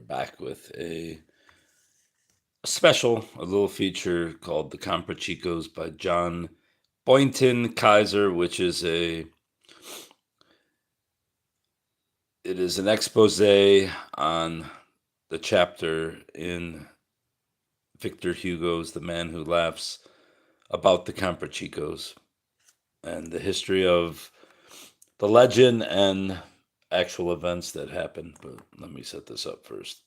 back with a special, a little feature called The Comprachicos by John Boynton Kaiser, which is it is an expose on the chapter in Victor Hugo's The Man Who Laughs about the Comprachicos and the history of the legend and actual events that happened. But let me set this up first.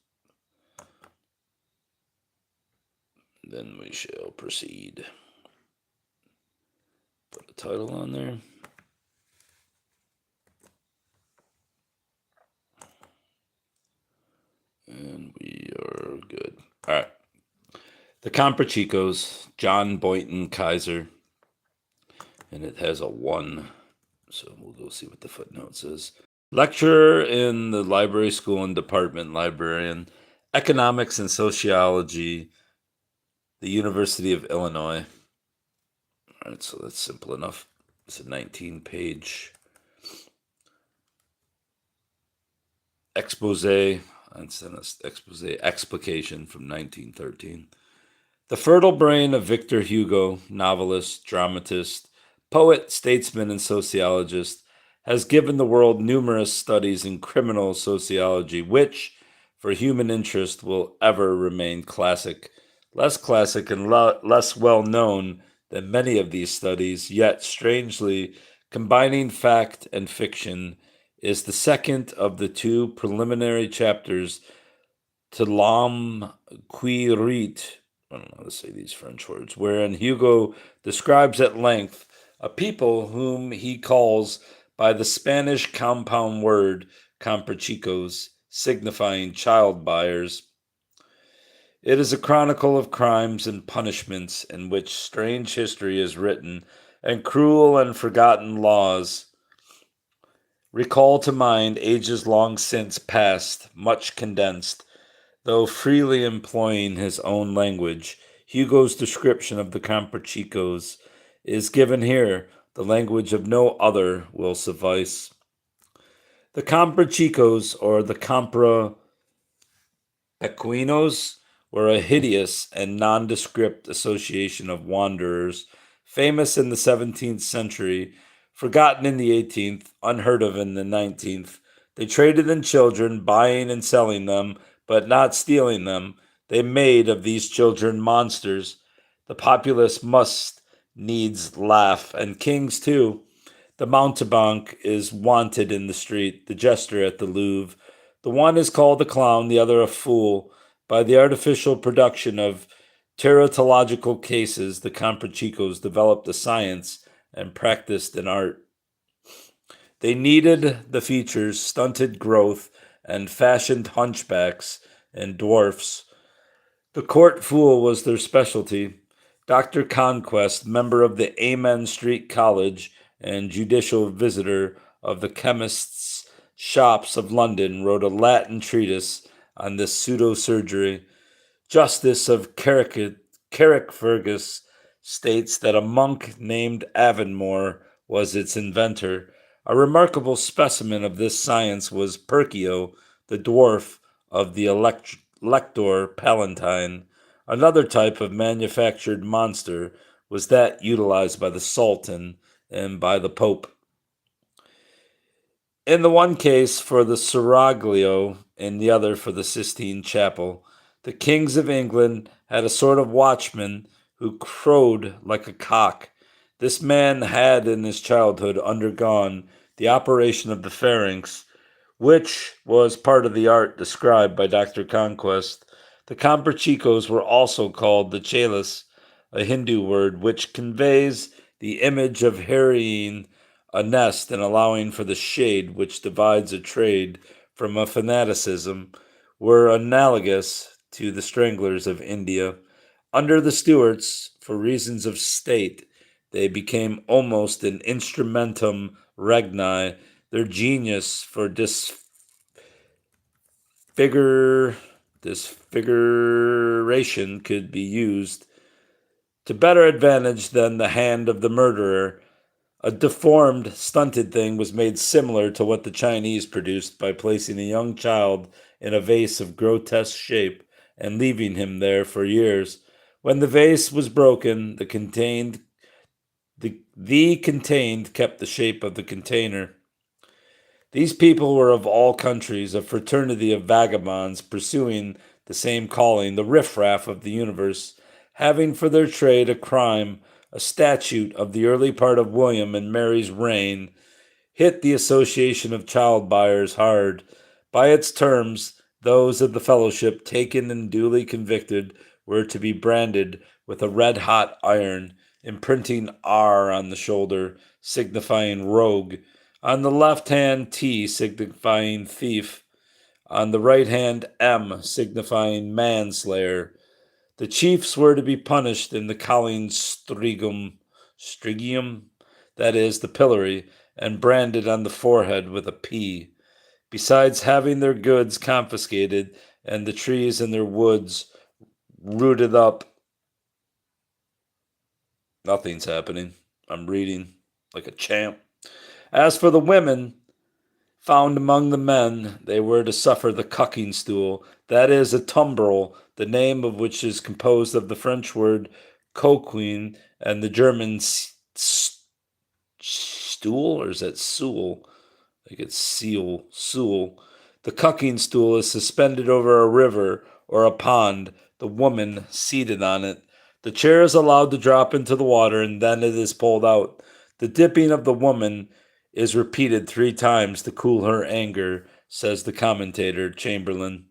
Then we shall proceed. Put a title on there. And we are good. All right. The Comprachicos, John Boynton Kaiser. And it has a 1. So we'll go see what the footnote says. Lecturer in the library school and department librarian, economics and sociology, the University of Illinois. All right, so that's simple enough. It's a 19-page exposition from 1913. The fertile brain of Victor Hugo, novelist, dramatist, poet, statesman, and sociologist, has given the world numerous studies in criminal sociology, which, for human interest, will ever remain classic. Less classic and less well known than many of these studies, yet strangely combining fact and fiction, is the second of the 2 preliminary chapters to L'Homme qui rit, I don't know how to say these French words, wherein Hugo describes at length a people whom he calls by the Spanish compound word comprachicos, signifying child buyers. It is a chronicle of crimes and punishments in which strange history is written, and cruel and forgotten laws recall to mind ages long since past, much condensed. Though freely employing his own language, Hugo's description of the Comprachicos is given here. The language of no other will suffice. The Comprachicos, or the Comprachicos, were a hideous and nondescript association of wanderers, famous in the 17th century, forgotten in the 18th, unheard of in the 19th. They traded in children, buying and selling them, but not stealing them. They made of these children monsters. The populace must needs laugh, and kings too. The mountebank is wanted in the street, the jester at the Louvre. The one is called a clown, the other a fool. By the artificial production of teratological cases, the Comprachicos developed a science and practiced an art. They kneaded the features, stunted growth, and fashioned hunchbacks and dwarfs. The court fool was their specialty. Dr. Conquest, member of the Amen Street College and judicial visitor of the chemists' shops of London, wrote a Latin treatise on this pseudo-surgery. Justice of Carrickfergus states that a monk named Avonmore was its inventor. A remarkable specimen of this science was Perkeo, the dwarf of the Elector Palatine. Another type of manufactured monster was that utilized by the Sultan and by the Pope. In the one case for the Seraglio, in the other for the Sistine Chapel, the kings of England had a sort of watchman who crowed like a cock. This man had in his childhood undergone the operation of the pharynx, which was part of the art described by Dr. Conquest. The Comprachicos were also called the Chalas, a Hindu word which conveys the image of harrying a nest and allowing for the shade which divides a trade from a fanaticism, were analogous to the stranglers of India. Under the Stuarts, for reasons of state, they became almost an instrumentum regni. Their genius for disfiguration could be used to better advantage than the hand of the murderer. A deformed, stunted thing was made similar to what the Chinese produced by placing a young child in a vase of grotesque shape and leaving him there for years. When the vase was broken, the contained kept the shape of the container. These people were of all countries, a fraternity of vagabonds pursuing the same calling, the riffraff of the universe, having for their trade a crime, a statute of the early part of William and Mary's reign, hit the association of child buyers hard. By its terms, those of the fellowship taken and duly convicted were to be branded with a red-hot iron, imprinting R on the shoulder, signifying rogue, on the left hand T signifying thief, on the right hand M signifying manslayer. The chiefs were to be punished in the Colleen strigium, that is, the pillory, and branded on the forehead with a P. Besides having their goods confiscated and the trees in their woods rooted up. Nothing's happening. I'm reading like a champ. As for the women found among the men, they were to suffer the cucking stool, that is, a tumbrel, the name of which is composed of the French word coquine and the German stool, or is that soul? I think it's soul. The cucking stool is suspended over a river or a pond, the woman seated on it. The chair is allowed to drop into the water, and then it is pulled out. The dipping of the woman is repeated 3 times to cool her anger, says the commentator Chamberlain.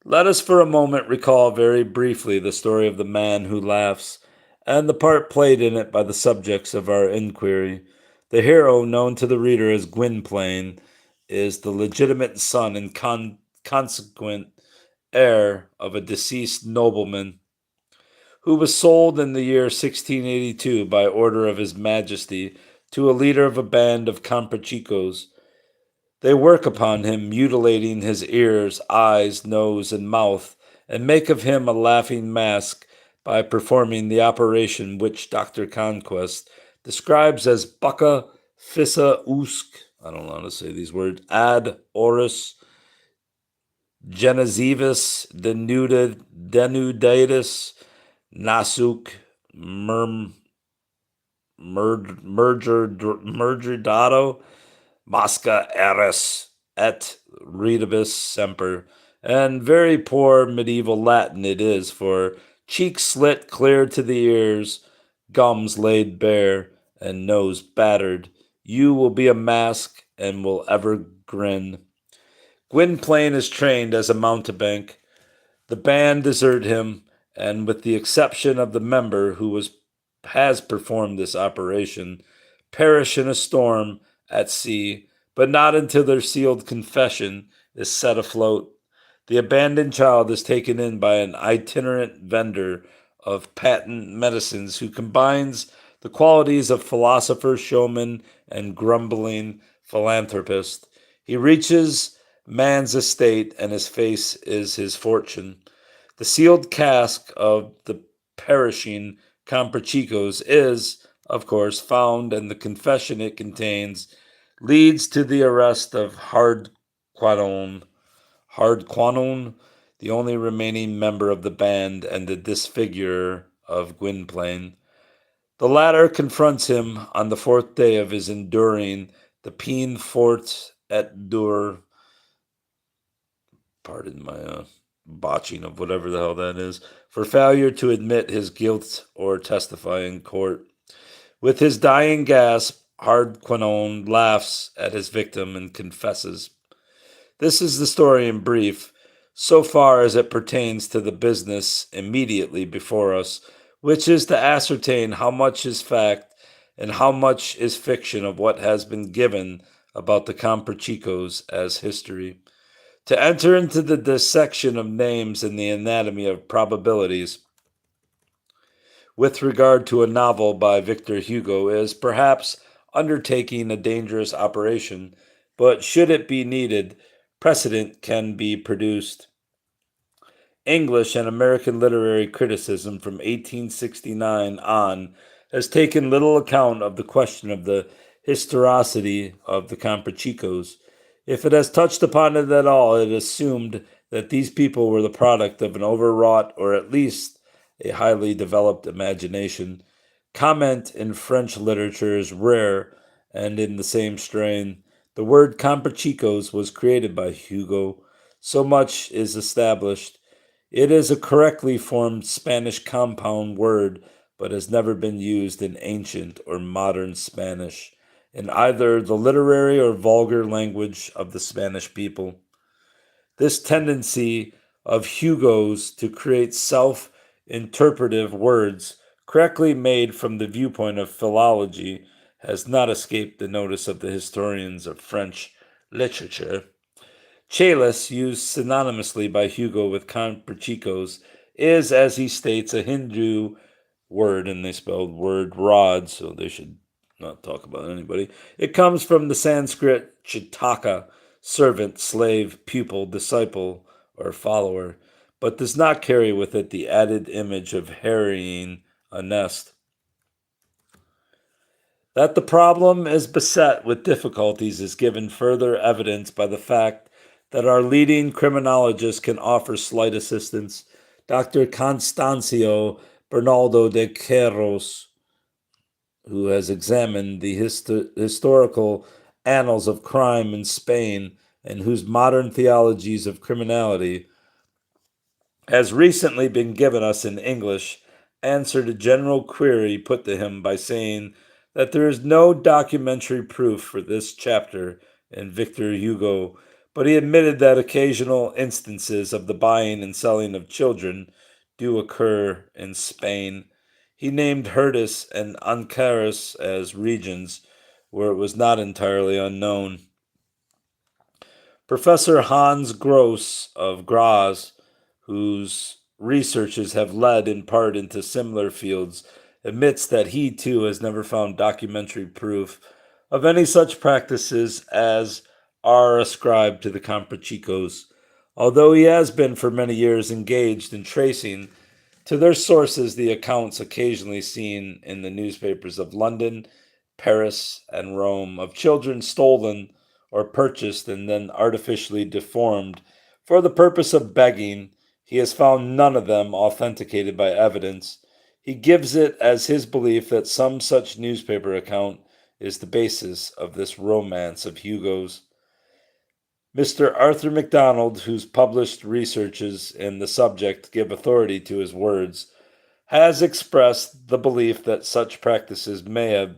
Let us for a moment recall very briefly the story of the man who laughs, and the part played in it by the subjects of our inquiry. The hero, known to the reader as Gwynplaine, is the legitimate son and consequent heir of a deceased nobleman who was sold in the year 1682 by order of His Majesty to a leader of a band of Comprachicos. They work upon him, mutilating his ears, eyes, nose, and mouth, and make of him a laughing mask by performing the operation which Dr. Conquest describes as bucca fissa usque, I don't know how to say these words, ad oris genezivis denudatus nasuk mergerdado Masca eris et ridibus semper, and very poor medieval Latin it is, for cheeks slit clear to the ears, gums laid bare, and nose battered. You will be a mask and will ever grin. Gwynplaine is trained as a mountebank. The band desert him, and with the exception of the member who has performed this operation, perish in a storm at sea, but not until their sealed confession is set afloat. The abandoned child is taken in by an itinerant vendor of patent medicines who combines the qualities of philosopher, showman, and grumbling philanthropist. He reaches man's estate, and his face is his fortune. The sealed cask of the perishing Comprachicos is, of course, found, and the confession it contains leads to the arrest of Hardquanonne, the only remaining member of the band and the disfigurer of Gwynplaine. The latter confronts him on the 4th day of his enduring the peine forte et dure. Pardon my botching of whatever the hell that is, for failure to admit his guilt or testify in court. With his dying gasp, Hardquanonne laughs at his victim and confesses. This is the story in brief, so far as it pertains to the business immediately before us, which is to ascertain how much is fact and how much is fiction of what has been given about the Comprachicos as history. To enter into the dissection of names and the anatomy of probabilities with regard to a novel by Victor Hugo is perhaps undertaking a dangerous operation, but should it be needed, precedent can be produced. English and American literary criticism from 1869 on has taken little account of the question of the historicity of the Comprachicos. If it has touched upon it at all, it assumed that these people were the product of an overwrought or at least a highly developed imagination. Comment in French literature is rare, and in the same strain, the word Comprachicos was created by Hugo. So much is established. It is a correctly formed Spanish compound word, but has never been used in ancient or modern Spanish in either the literary or vulgar language of the Spanish people. This tendency of Hugo's to create self interpretive words correctly made from the viewpoint of philology has not escaped the notice of the historians of French literature. Chalice, used synonymously by Hugo with Comprachicos, is, as he states, a Hindu word, and they spelled word rod, so they should not talk about anybody. It comes from the Sanskrit chitaka, servant, slave, pupil, disciple, or follower, but does not carry with it the added image of harrying a nest. That the problem is beset with difficulties is given further evidence by the fact that our leading criminologists can offer slight assistance. Dr. Constancio Bernaldo de Queiroz, who has examined the historical annals of crime in Spain and whose modern theologies of criminality has recently been given us in English, answered a general query put to him by saying that there is no documentary proof for this chapter in Victor Hugo, but he admitted that occasional instances of the buying and selling of children do occur in Spain. He named Hirtis and Ancaris as regions where it was not entirely unknown. Professor Hans Gross of Graz, whose researches have led in part into similar fields, admits that he too has never found documentary proof of any such practices as are ascribed to the Comprachicos, although he has been for many years engaged in tracing to their sources the accounts occasionally seen in the newspapers of London, Paris, and Rome of children stolen or purchased and then artificially deformed for the purpose of begging. He has found none of them authenticated by evidence. He gives it as his belief that some such newspaper account is the basis of this romance of Hugo's. Mr. Arthur MacDonald, whose published researches in the subject give authority to his words, has expressed the belief that such practices may have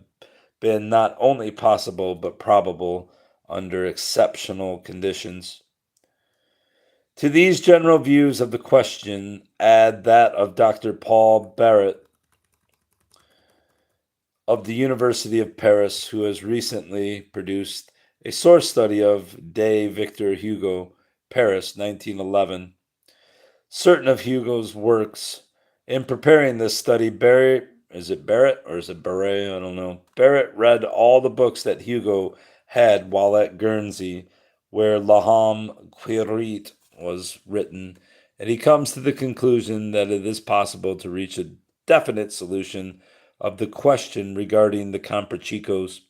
been not only possible but probable under exceptional conditions. To these general views of the question, add that of Dr. Paul Barrett of the University of Paris, who has recently produced a source study of De Victor Hugo, Paris, 1911. Certain of Hugo's works. In preparing this study, Barrett, is it Barrett or is it Barret? I don't know. Barrett read all the books that Hugo had while at Guernsey, where L'Homme Quérit was written, and he comes to the conclusion that it is possible to reach a definite solution of the question regarding the Comprachicos.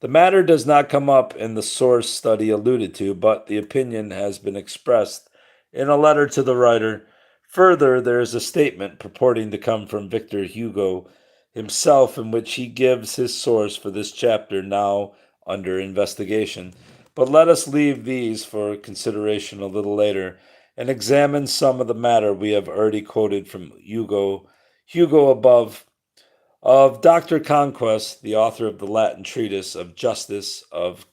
The matter does not come up in the source study alluded to, but the opinion has been expressed in a letter to the writer. Further, there is a statement purporting to come from Victor Hugo himself in which he gives his source for this chapter now under investigation. But let us leave these for consideration a little later and examine some of the matter we have already quoted from Hugo above. Of Dr. Conquest, the author of the Latin treatise of Justice, of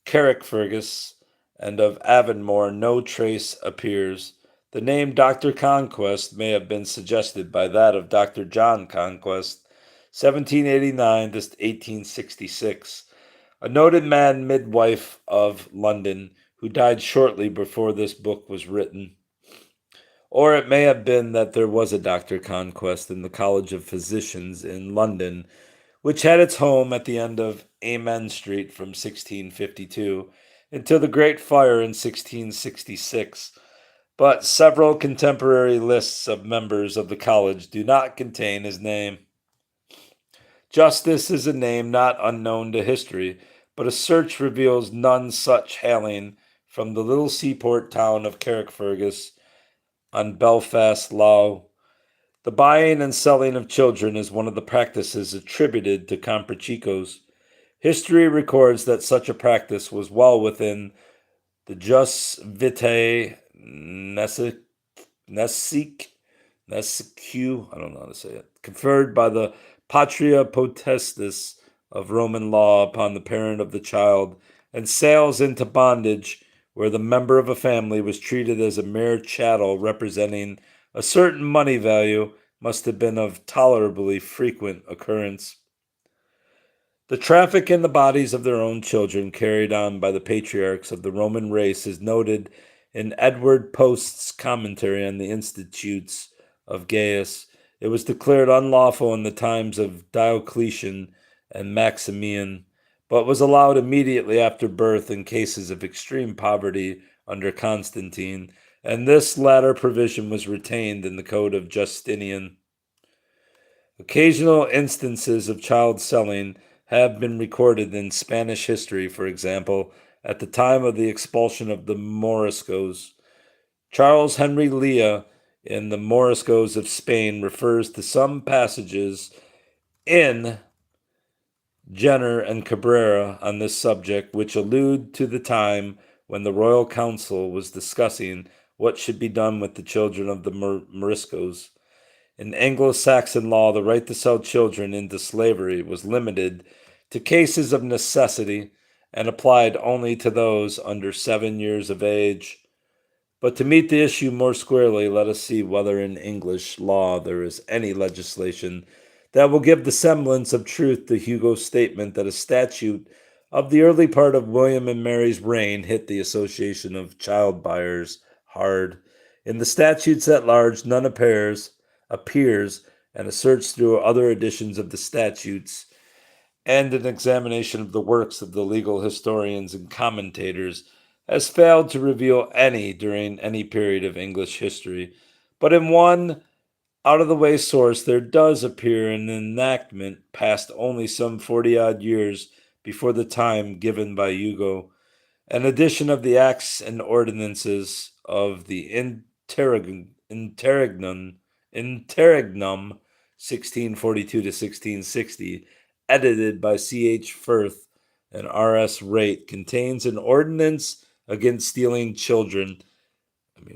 Carrickfergus, and of Avonmore, no trace appears. The name Dr. Conquest may have been suggested by that of Dr. John Conquest, 1789 to 1866, a noted man midwife of London, who died shortly before this book was written. Or it may have been that there was a Dr. Conquest in the College of Physicians in London, which had its home at the end of Amen Street from 1652 until the Great Fire in 1666. But several contemporary lists of members of the college do not contain his name. Justice is a name not unknown to history, but a search reveals none such hailing from the little seaport town of Carrickfergus on Belfast, Lough. The buying and selling of children is one of the practices attributed to Comprachicos. History records that such a practice was well within the jus vitae nesic, I don't know how to say it, conferred by the patria potestas of Roman law upon the parent of the child, and sales into bondage, where the member of a family was treated as a mere chattel representing a certain money value, must have been of tolerably frequent occurrence. The traffic in the bodies of their own children carried on by the patriarchs of the Roman race is noted in Edward Post's commentary on the Institutes of Gaius. It was declared unlawful in the times of Diocletian and Maximian, but was allowed immediately after birth in cases of extreme poverty under Constantine, and this latter provision was retained in the Code of Justinian. Occasional instances of child selling have been recorded in Spanish history, for example, at the time of the expulsion of the Moriscos. Charles Henry Lea in the Moriscos of Spain refers to some passages in Jenner and Cabrera on this subject, which allude to the time when the Royal Council was discussing what should be done with the children of the Moriscos. In Anglo-Saxon law, the right to sell children into slavery was limited to cases of necessity and applied only to those under 7 years of age. But to meet the issue more squarely, let us see whether in English law there is any legislation that will give the semblance of truth to Hugo's statement that a statute of the early part of William and Mary's reign hit the association of child buyers hard. In the statutes at large, none appears, and a search through other editions of the statutes and an examination of the works of the legal historians and commentators has failed to reveal any during any period of English history. But in one out-of-the-way source there does appear an enactment passed only some 40-odd years before the time given by Hugo, an edition of the Acts and Ordinances of the Interregnum 1642 to 1660, edited by C.H. Firth and R.S. Raitt, contains an ordinance against stealing children.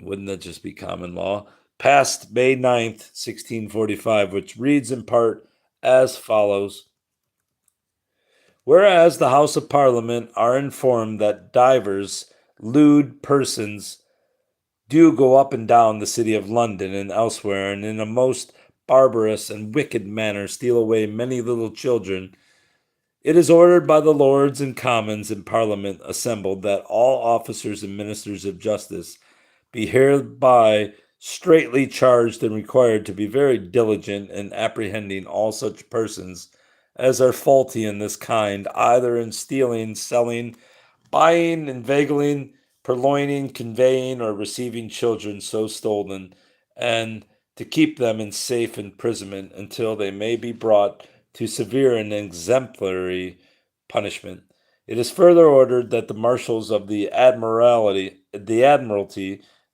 Wouldn't that just be common law? Passed May 9th, 1645, which reads in part as follows. Whereas the House of Parliament are informed that divers lewd persons do go up and down the city of London and elsewhere, and in a most barbarous and wicked manner steal away many little children, it is ordered by the Lords and Commons in Parliament assembled that all officers and ministers of justice be hereby straitly charged and required to be very diligent in apprehending all such persons as are faulty in this kind, either in stealing, selling, buying, inveigling, purloining, conveying, or receiving children so stolen, and to keep them in safe imprisonment until they may be brought to severe and exemplary punishment. It is further ordered that the marshals of the Admiralty,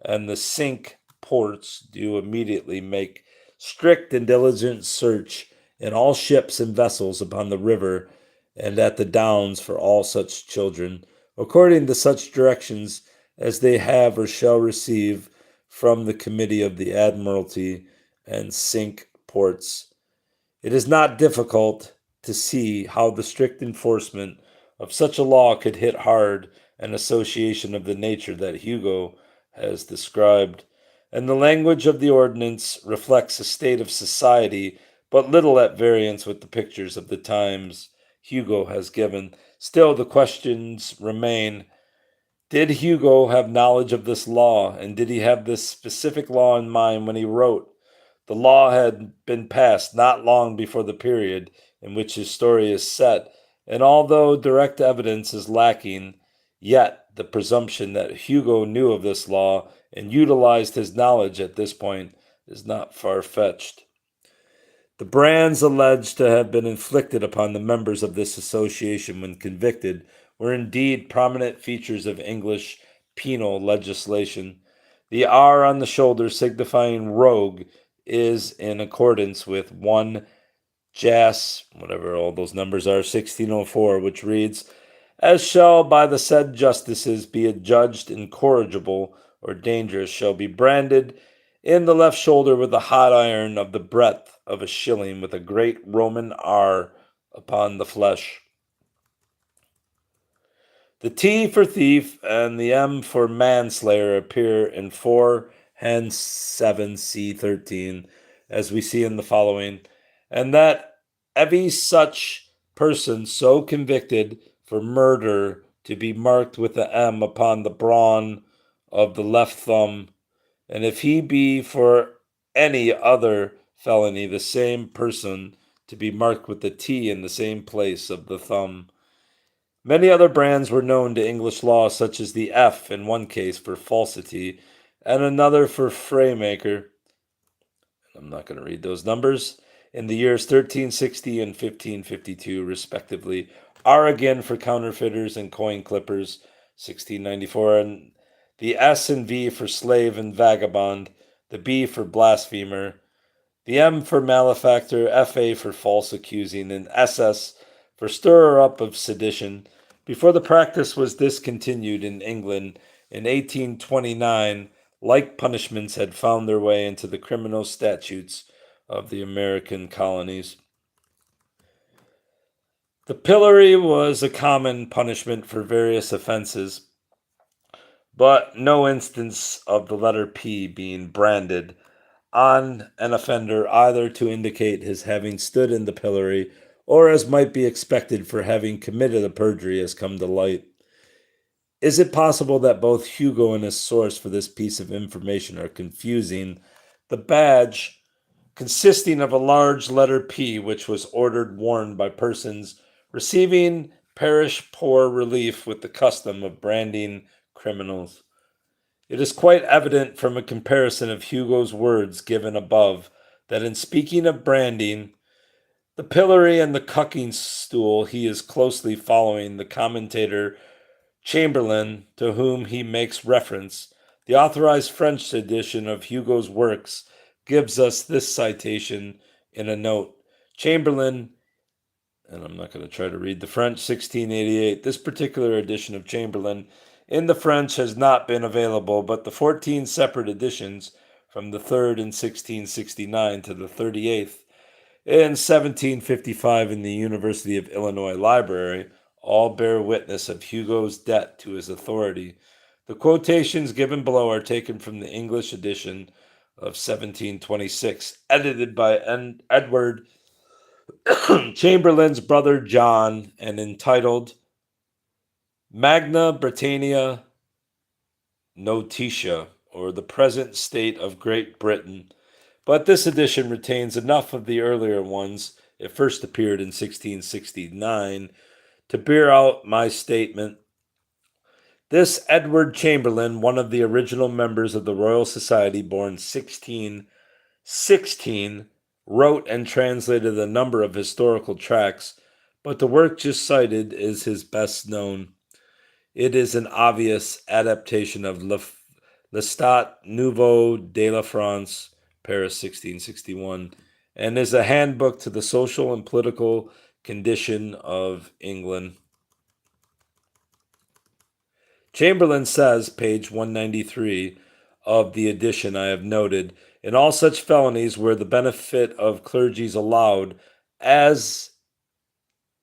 and the Cinque Ports do immediately make strict and diligent search in all ships and vessels upon the river and at the downs for all such children, according to such directions as they have or shall receive from the Committee of the Admiralty and Cinque Ports. It is not difficult to see how the strict enforcement of such a law could hit hard an association of the nature that Hugo has described, and the language of the ordinance reflects a state of society but little at variance with the pictures of the times Hugo has given. Still, the questions remain. Did Hugo have knowledge of this law, and did he have this specific law in mind when he wrote? The law had been passed not long before the period in which his story is set, and although direct evidence is lacking, yet the presumption that Hugo knew of this law and utilized his knowledge at this point is not far-fetched. The brands alleged to have been inflicted upon the members of this association when convicted were indeed prominent features of English penal legislation. The R on the shoulder signifying rogue is in accordance with 1 Jas, whatever all those numbers are, 1604, which reads, as shall by the said justices be adjudged incorrigible or dangerous, shall be branded in the left shoulder with a hot iron of the breadth of a shilling, with a great Roman R upon the flesh. The T for thief and the M for manslayer appear in 4 hence 7c13, as we see in the following, and that every such person so convicted for murder to be marked with the M upon the brawn of the left thumb, and if he be for any other felony, the same person to be marked with the T in the same place of the thumb. Many other brands were known to English law, such as the F in one case for falsity, and another for fraymaker. I'm not going to read those numbers. In the years 1360 and 1552, respectively. R again for counterfeiters and coin clippers, 1694, and the S and V for slave and vagabond, the B for blasphemer, the M for malefactor, FA for false accusing, and SS for stirrer up of sedition. Before the practice was discontinued in England in 1829, like punishments had found their way into the criminal statutes of the American colonies. The pillory was a common punishment for various offenses, but no instance of the letter P being branded on an offender either to indicate his having stood in the pillory or, as might be expected, for having committed a perjury has come to light. Is it possible that both Hugo and his source for this piece of information are confusing the badge consisting of a large letter P, which was ordered worn by persons receiving parish poor relief with the custom of branding criminals? It is quite evident from a comparison of Hugo's words given above that in speaking of branding, the pillory and the cucking stool, he is closely following the commentator Chamberlain, to whom he makes reference. The authorized French edition of Hugo's works gives us this citation in a note. Chamberlain, and I'm not going to try to read the French, 1688. This particular edition of Chamberlain in the French has not been available, but the 14 separate editions from the 3rd in 1669 to the 38th in 1755 in the University of Illinois Library all bear witness of Hugo's debt to his authority. The quotations given below are taken from the English edition of 1726, edited by Edward Chamberlain's brother John, and entitled Magna Britannia Notitia, or the present state of Great Britain. But this edition retains enough of the earlier ones, it first appeared in 1669, to bear out my statement. This Edward Chamberlain, one of the original members of the Royal Society, born 1616, wrote and translated a number of historical tracts, but the work just cited is his best known. It is an obvious adaptation of L'Estat Nouveau de la France, Paris 1661, and is a handbook to the social and political condition of England. Chamberlain says, page 193 of the edition I have noted, in all such felonies where the benefit of clergy is allowed, as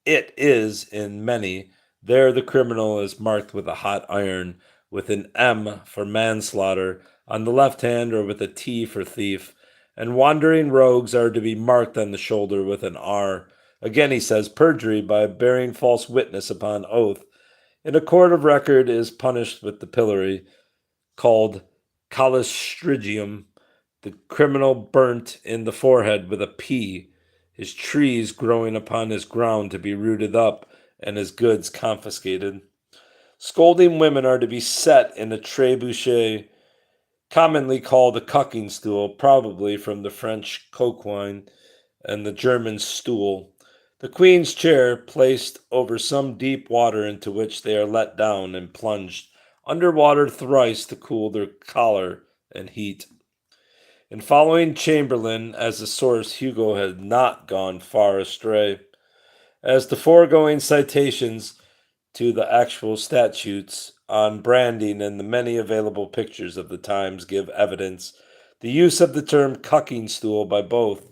it is in many, there the criminal is marked with a hot iron, with an M for manslaughter on the left hand, or with a T for thief, and wandering rogues are to be marked on the shoulder with an R. Again, he says, perjury by bearing false witness upon oath in a court of record is punished with the pillory, called calistrigium, the criminal burnt in the forehead with a P, his trees growing upon his ground to be rooted up, and his goods confiscated. Scolding women are to be set in a trebuchet, commonly called a cucking stool, probably from the French coquine, and the German stool. The queen's chair placed over some deep water into which they are let down and plunged underwater thrice to cool their choler and heat. In following Chamberlain as a source, Hugo had not gone far astray. As the foregoing citations to the actual statutes on branding and the many available pictures of the times give evidence, the use of the term cucking stool by both,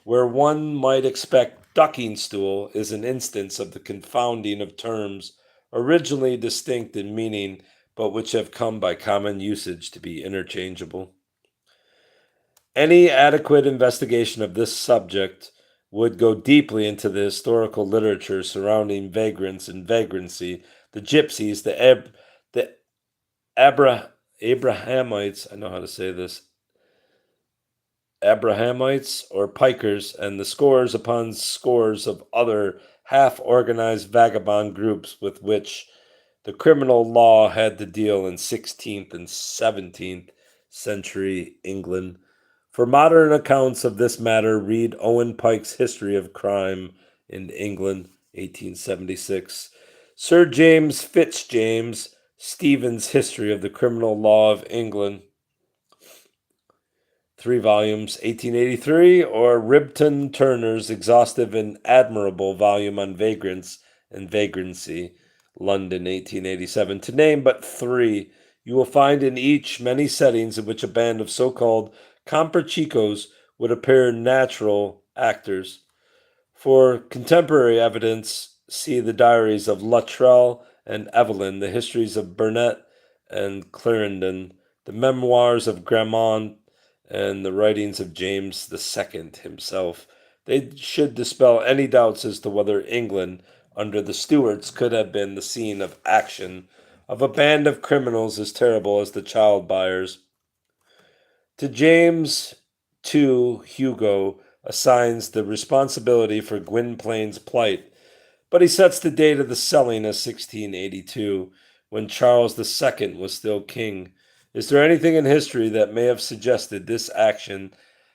where one might expect ducking stool, is an instance of the confounding of terms originally distinct in meaning, but which have come by common usage to be interchangeable. Any adequate investigation of this subject would go deeply into the historical literature surrounding vagrants and vagrancy, the gypsies, the Abrahamites, I know how to say this, Abrahamites or pikers, and the scores upon scores of other half-organized vagabond groups with which the criminal law had to deal in 16th and 17th century England. For modern accounts of this matter, read Owen Pike's History of Crime in England, 1876. Sir James Fitzjames Stephen's History of the Criminal Law of England, 3 volumes, 1883, or Ribton Turner's exhaustive and admirable volume on vagrants and vagrancy, London, 1887. To name but 3, you will find in each many settings in which a band of so-called Comprachicos would appear natural actors. For contemporary evidence, see the diaries of Luttrell and Evelyn, the histories of Burnet and Clarendon, the memoirs of Grammont, and the writings of James II himself. They should dispel any doubts as to whether England, under the Stuarts, could have been the scene of action of a band of criminals as terrible as the child buyers. To James II, Hugo assigns the responsibility for Gwynplaine's plight, but he sets the date of the selling as 1682, when Charles II was still king. Is there anything in history that may have suggested this action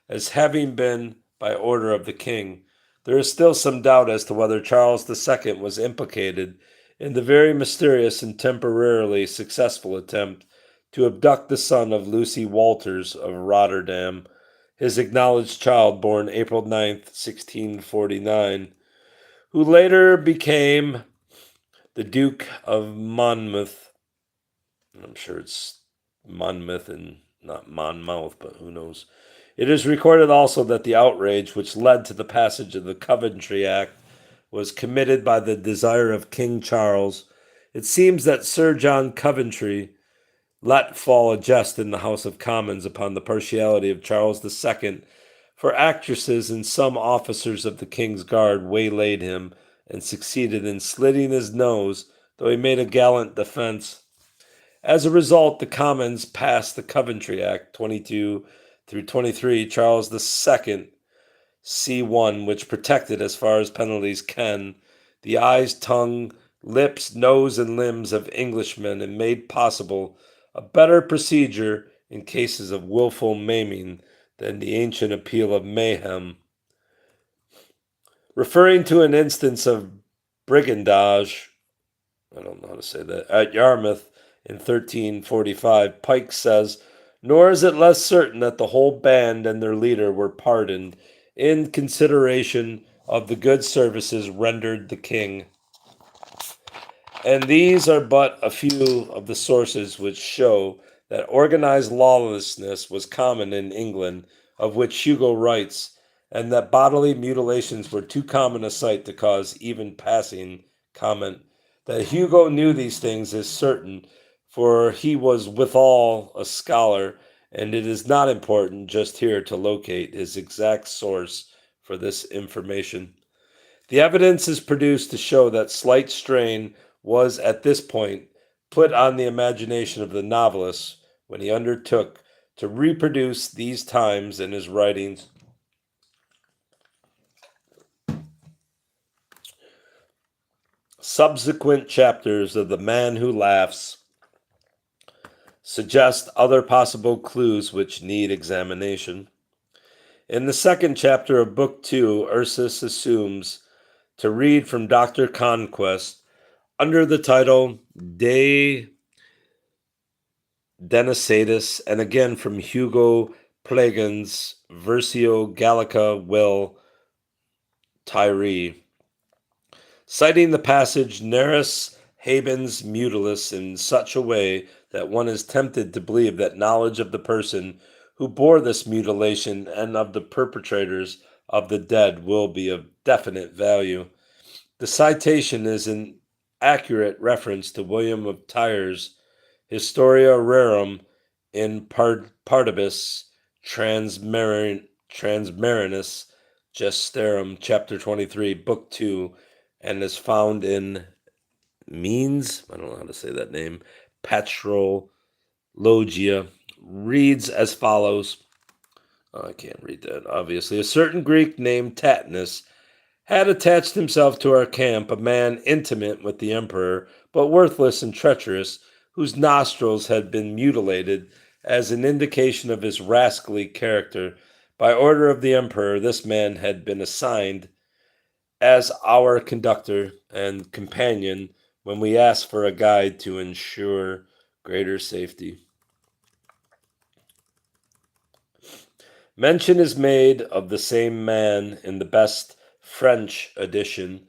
as having been by order of the king? There is still some doubt as to whether Charles II was implicated in the very mysterious and temporarily successful attempt to abduct the son of Lucy Walters of Rotterdam, his acknowledged child born April 9th, 1649, who later became the Duke of Monmouth. I'm sure it's Monmouth and not Monmouth, but who knows. It is recorded also that the outrage which led to the passage of the Coventry Act was committed by the desire of King Charles. It seems that Sir John Coventry let fall a jest in the House of Commons upon the partiality of Charles II, for actresses and some officers of the King's Guard waylaid him and succeeded in slitting his nose, though he made a gallant defense. As a result, the Commons passed the Coventry Act 22 through 23, Charles II, C1, which protected, as far as penalties can, the eyes, tongue, lips, nose, and limbs of Englishmen, and made possible a better procedure in cases of willful maiming than the ancient appeal of mayhem. Referring to an instance of brigandage, I don't know how to say that, at Yarmouth in 1345, Pike says, "Nor is it less certain that the whole band and their leader were pardoned in consideration of the good services rendered the king." And these are but a few of the sources which show that organized lawlessness was common in England, of which Hugo writes, and that bodily mutilations were too common a sight to cause even passing comment. That Hugo knew these things is certain, for he was withal a scholar, and it is not important just here to locate his exact source for this information. The evidence is produced to show that slight strain was at this point put on the imagination of the novelist when he undertook to reproduce these times in his writings. Subsequent chapters of The Man Who Laughs suggest other possible clues which need examination. In the second chapter of Book 2, Ursus assumes to read from Dr. Conquest under the title De Denisatis, and again from Hugo Plagens Versio Gallica Will Tyree, citing the passage Neris habens mutilis in such a way that one is tempted to believe that knowledge of the person who bore this mutilation and of the perpetrators of the dead will be of definite value. The citation is an accurate reference to William of Tyre's Historia Rerum in Partibus Transmarinus Gestarum, chapter 23, book 2, and is found in Means, I don't know how to say that name, Patrologia, reads as follows. I can't read that, obviously. A certain Greek named Tatinus had attached himself to our camp, a man intimate with the emperor, but worthless and treacherous, whose nostrils had been mutilated as an indication of his rascally character. By order of the emperor, this man had been assigned as our conductor and companion when we asked for a guide to ensure greater safety. Mention is made of the same man in the best French edition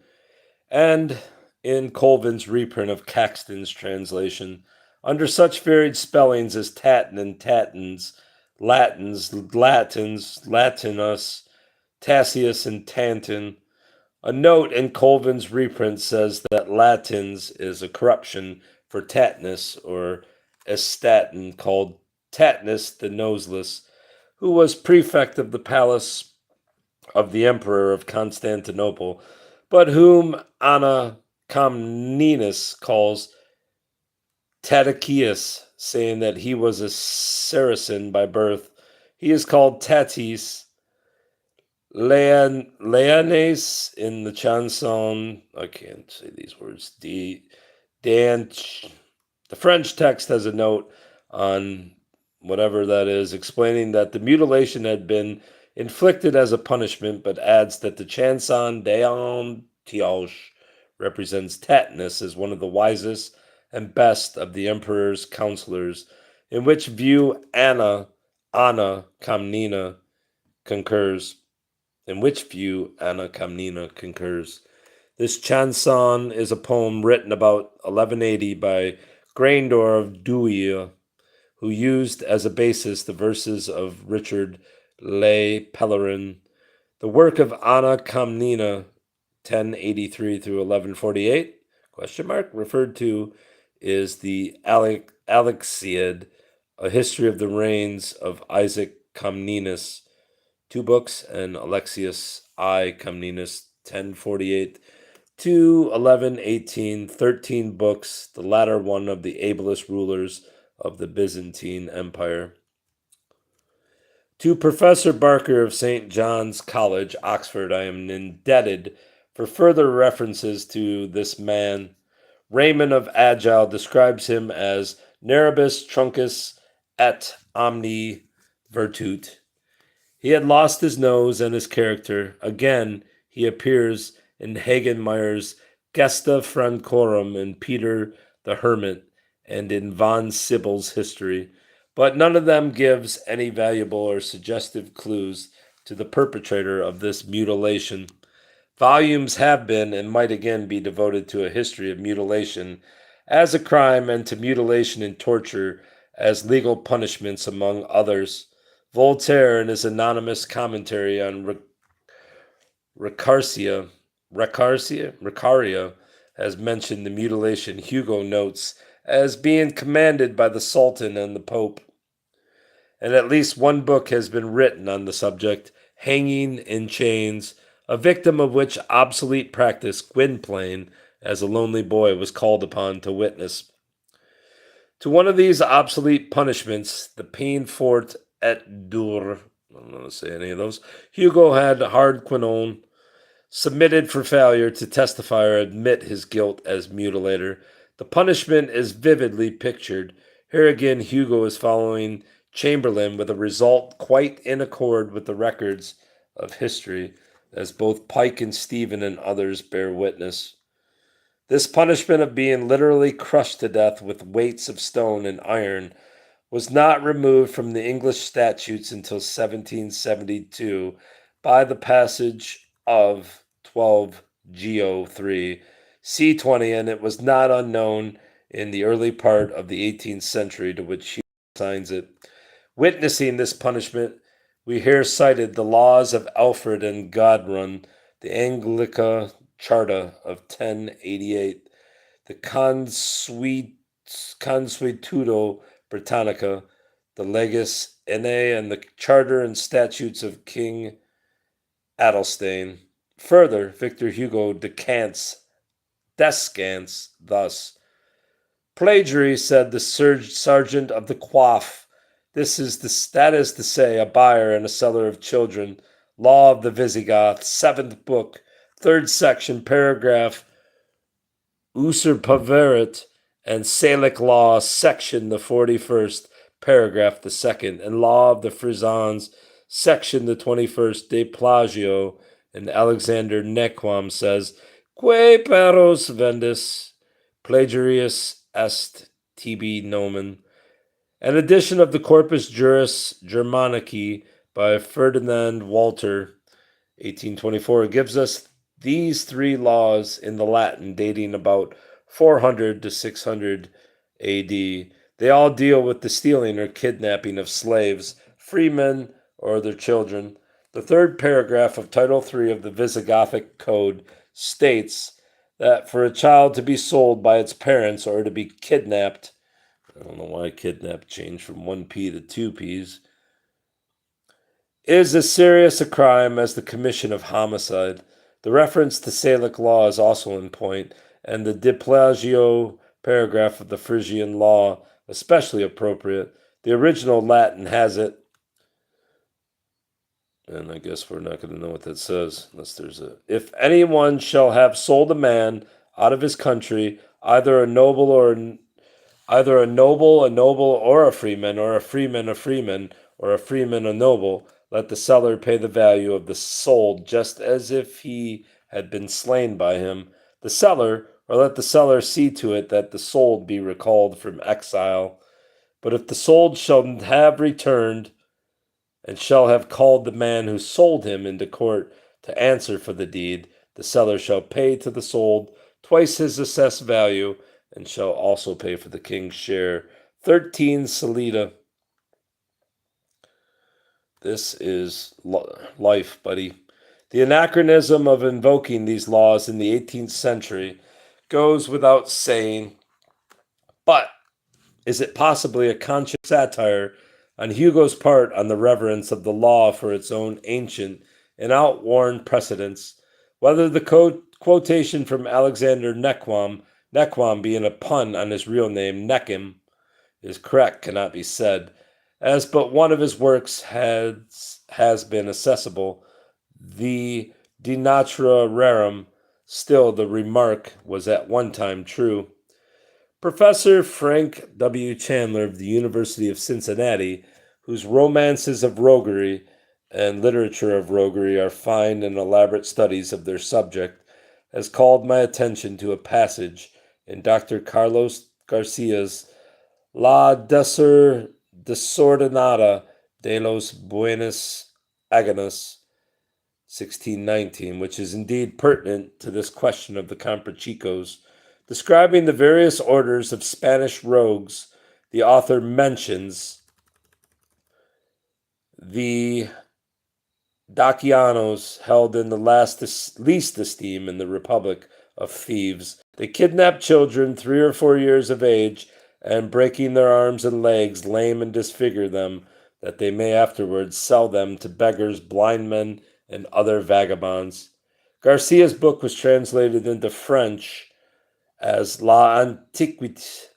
and in Colvin's reprint of Caxton's translation, under such varied spellings as Tatin and Tatins, Latins, Latinus, Tassius, and Tantin. A note in Colvin's reprint says that Latins is a corruption for Tatinus, or Estatin, called Tatinus the Noseless, who was prefect of the palace of the emperor of Constantinople, but whom Anna Comnenus calls Tatichius, saying that he was a Saracen by birth. He is called Tatis. Leones in the chanson, I can't say these words, the French text has a note on whatever that is, explaining that the mutilation had been inflicted as a punishment, but adds that the chanson d'Antioche represents Tatinus as one of the wisest and best of the emperor's counselors, in which view Anna Comnena concurs. This chanson is a poem written about 1180 by Graindor of Douai, who used as a basis the verses of Richard Le Pellerin. The work of Anna Comnena, 1083 through 1148, referred to is the Alexiad, a history of the reigns of Isaac Comnenus, 2 books, and Alexius I Comnenus, 1048 to 1118, 13 books, the latter one of the ablest rulers of the Byzantine Empire. To Professor Barker of St. John's College, Oxford, I am indebted for further references to this man. Raymond of Agile describes him as Naribus Truncus et omni virtute. He had lost his nose and his character. Again, he appears in Hagenmeyer's Gesta Francorum and Peter the Hermit, and in von Sibel's history, but none of them gives any valuable or suggestive clues to the perpetrator of this mutilation. Volumes have been and might again be devoted to a history of mutilation as a crime and to mutilation and torture as legal punishments, among others. Voltaire, in his anonymous commentary on Recaria, has mentioned the mutilation Hugo notes as being commanded by the Sultan and the Pope. And at least one book has been written on the subject, Hanging in Chains, a victim of which obsolete practice Gwynplaine, as a lonely boy, was called upon to witness. To one of these obsolete punishments, the peine forte et dure, I don't know how to say any of those, Hugo had hard quinone, submitted for failure to testify or admit his guilt as mutilator. The punishment is vividly pictured. Here again, Hugo is following Chamberlain, with a result quite in accord with the records of history, as both Pike and Stephen and others bear witness. This punishment of being literally crushed to death with weights of stone and iron was not removed from the English statutes until 1772 by the passage of 12 Geo 3 C20, and it was not unknown in the early part of the 18th century, to which he assigns it. Witnessing this punishment, we here cited the laws of Alfred and Godrun, the Anglica Charta of 1088, the Consuetudo Britannica, the Legis Ennae, and the Charter and Statutes of King Adelstain. Further, Victor Hugo descants thus: plagiary, said the sergeant of the coif. That is to say, a buyer and a seller of children. Law of the Visigoth, 7th book, 3rd section, paragraph usurpaverit, and Salic law, section the 41st, paragraph the 2nd, and law of the Frisons, section the 21st, de plagio, and Alexander Nequam says, que paros vendis, plagiarius est tibi nomen. An edition of the Corpus Juris Germanici by Ferdinand Walter, 1824, gives us these 3 laws in the Latin dating about 400 to 600 AD. They all deal with the stealing or kidnapping of slaves, freemen, or their children. The 3rd paragraph of Title 3 of the Visigothic Code states that for a child to be sold by its parents or to be kidnapped, I don't know why kidnap changed from 1P to 2Ps, is as serious a crime as the commission of homicide. The reference to Salic law is also in point, and the de plagio paragraph of the Frisian law especially appropriate. The original Latin has it, and I guess we're not going to know what that says unless there's a... If anyone shall have sold a man out of his country, either a noble, or a freeman, or a freeman, or a freeman, a noble, let the seller pay the value of the sold, just as if he had been slain by him. The seller, or let the seller see to it that the sold be recalled from exile. But if the sold shall have returned, and shall have called the man who sold him into court to answer for the deed, the seller shall pay to the sold twice his assessed value, and shall also pay for the king's share 13 solida. This is life, buddy. The anachronism of invoking these laws in the 18th century goes without saying, but is it possibly a conscious satire on Hugo's part on the reverence of the law for its own ancient and outworn precedents? Whether the quotation from Alexander Nequam being a pun on his real name, Neckim, is correct cannot be said, as but one of his works has been accessible, the De Natura Rerum. Still, the remark was at one time true. Professor Frank W. Chandler of the University of Cincinnati, whose romances of roguery and literature of roguery are fine and elaborate studies of their subject, has called my attention to a passage in Dr. Carlos Garcia's La Desordenada de los Buenos Agones, 1619, which is indeed pertinent to this question of the Comprachicos. Describing the various orders of Spanish rogues, the author mentions the Dacianos, held in the least esteem in the Republic of Thieves. They kidnap children 3 or 4 years of age, and breaking their arms and legs, lame and disfigure them, that they may afterwards sell them to beggars, blind men, and other vagabonds. Garcia's book was translated into French as La Antiquité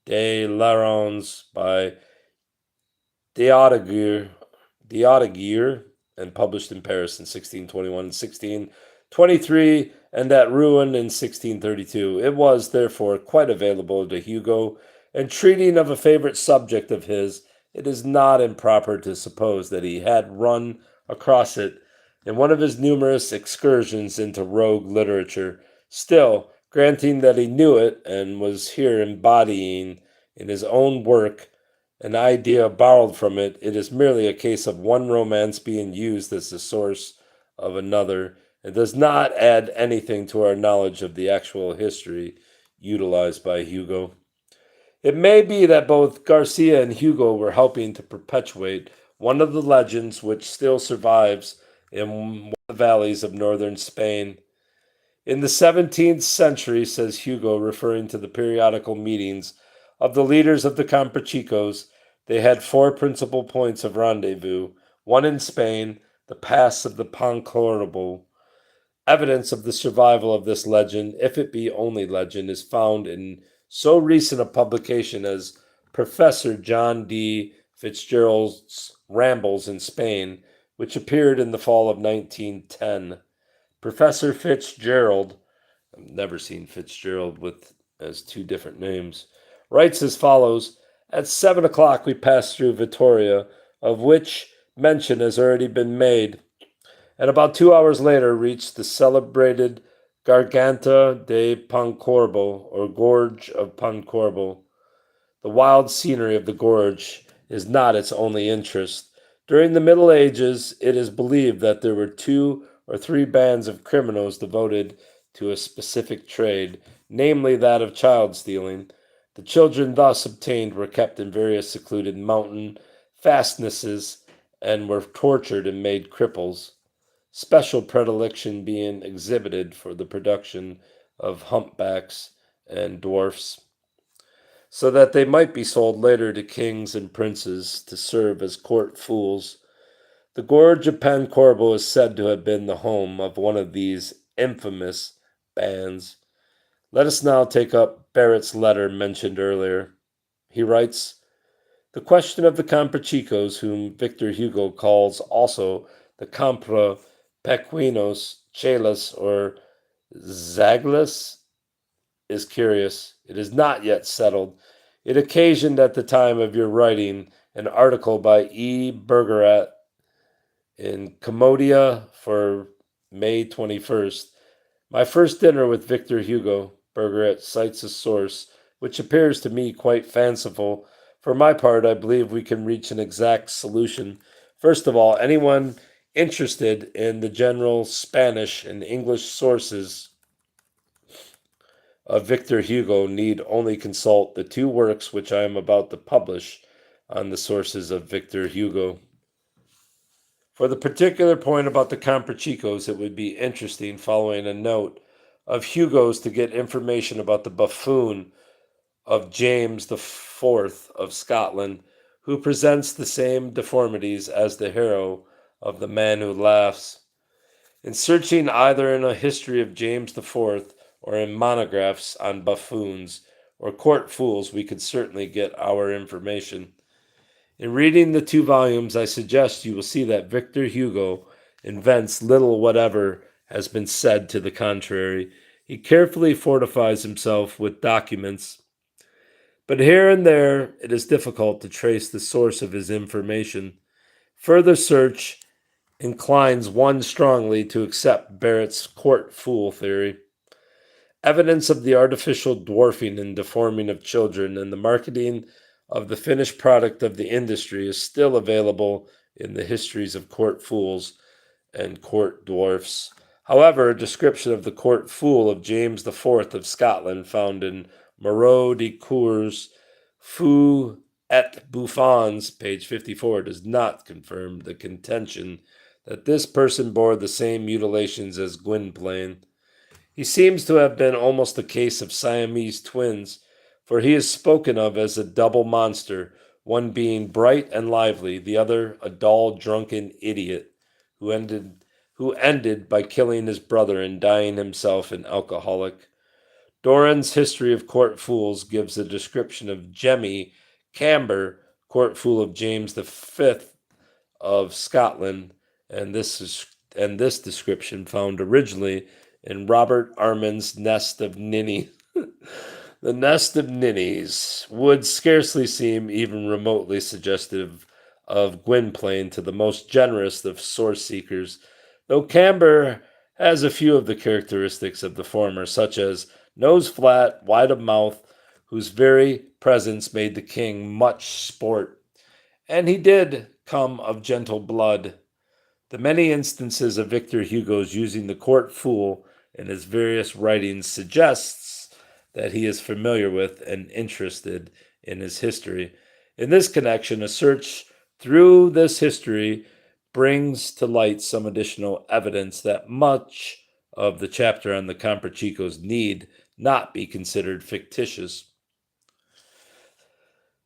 des Larrons by Deodaguerre, and published in Paris in 1621 and 16 23, and at ruin in 1632. It was, therefore, quite available to Hugo, and treating of a favorite subject of his, it is not improper to suppose that he had run across it in one of his numerous excursions into rogue literature. Still, granting that he knew it and was here embodying in his own work an idea borrowed from it, it is merely a case of one romance being used as the source of another. It does not add anything to our knowledge of the actual history utilized by Hugo. It may be that both Garcia and Hugo were helping to perpetuate one of the legends which still survives in one of the valleys of northern Spain. In the 17th century, says Hugo, referring to the periodical meetings of the leaders of the Comprachicos, they had four principal points of rendezvous, one in Spain, the pass of the Pancorbo. Evidence of the survival of this legend, if it be only legend, is found in so recent a publication as Professor John D. Fitzgerald's Rambles in Spain, which appeared in the fall of 1910. Professor Fitzgerald, I've never seen Fitzgerald with as two different names, writes as follows: At 7 o'clock we passed through Vittoria, of which mention has already been made, and about 2 hours later reached the celebrated Garganta de Pancorbo, or Gorge of Pancorbo. The wild scenery of the gorge is not its only interest. During the Middle Ages, it is believed that there were 2 or 3 bands of criminals devoted to a specific trade, namely that of child stealing. The children thus obtained were kept in various secluded mountain fastnesses and were tortured and made cripples, special predilection being exhibited for the production of humpbacks and dwarfs, so that they might be sold later to kings and princes to serve as court fools. The gorge of Pancorbo is said to have been the home of one of these infamous bands. Let us now take up Barrett's letter mentioned earlier. He writes, the question of the Comprachicos, whom Victor Hugo calls also the Comprapequinos, Chelas, or Zaglas, is curious. It is not yet settled. It occasioned at the time of your writing an article by E. Bergerac in Commodia for May 21st. My first dinner with Victor Hugo, Bergerac cites a source, which appears to me quite fanciful. For my part, I believe we can reach an exact solution. First of all, anyone interested in the general Spanish and English sources of Victor Hugo need only consult the 2 works which I am about to publish on the sources of Victor Hugo. For the particular point about the Comprachicos, it would be interesting, following a note of Hugo's, to get information about the buffoon of James IV of Scotland, who presents the same deformities as the hero of The Man Who Laughs. In searching either in a history of James IV or in monographs on buffoons or court fools, we could certainly get our information. In reading the 2 volumes, I suggest you will see that Victor Hugo invents little whatever has been said to the contrary. He carefully fortifies himself with documents, but here and there it is difficult to trace the source of his information. Further search inclines one strongly to accept Barrett's court fool theory. Evidence of the artificial dwarfing and deforming of children and the marketing of the finished product of the industry is still available in the histories of court fools and court dwarfs. However, a description of the court fool of James IV of Scotland, found in Moreau de Cours' Fous et Bouffons, page 54, does not confirm the contention that this person bore the same mutilations as Gwynplaine. He seems to have been almost a case of Siamese twins, for he is spoken of as a double monster, one being bright and lively, the other a dull, drunken idiot, who ended by killing his brother and dying himself an alcoholic. Doran's History of Court Fools gives a description of Jemmy Camber, court fool of James V of Scotland, and this and this description found originally in Robert Armin's Nest of Ninnies. The nest of ninnies would scarcely seem even remotely suggestive of Gwynplaine to the most generous of source seekers, though Camber has a few of the characteristics of the former, such as nose flat, wide of mouth, whose very presence made the king much sport. And he did come of gentle blood. The many instances of Victor Hugo's using the court fool in his various writings suggests that he is familiar with and interested in his history. In this connection, a search through this history brings to light some additional evidence that much of the chapter on the Comprachicos need not be considered fictitious.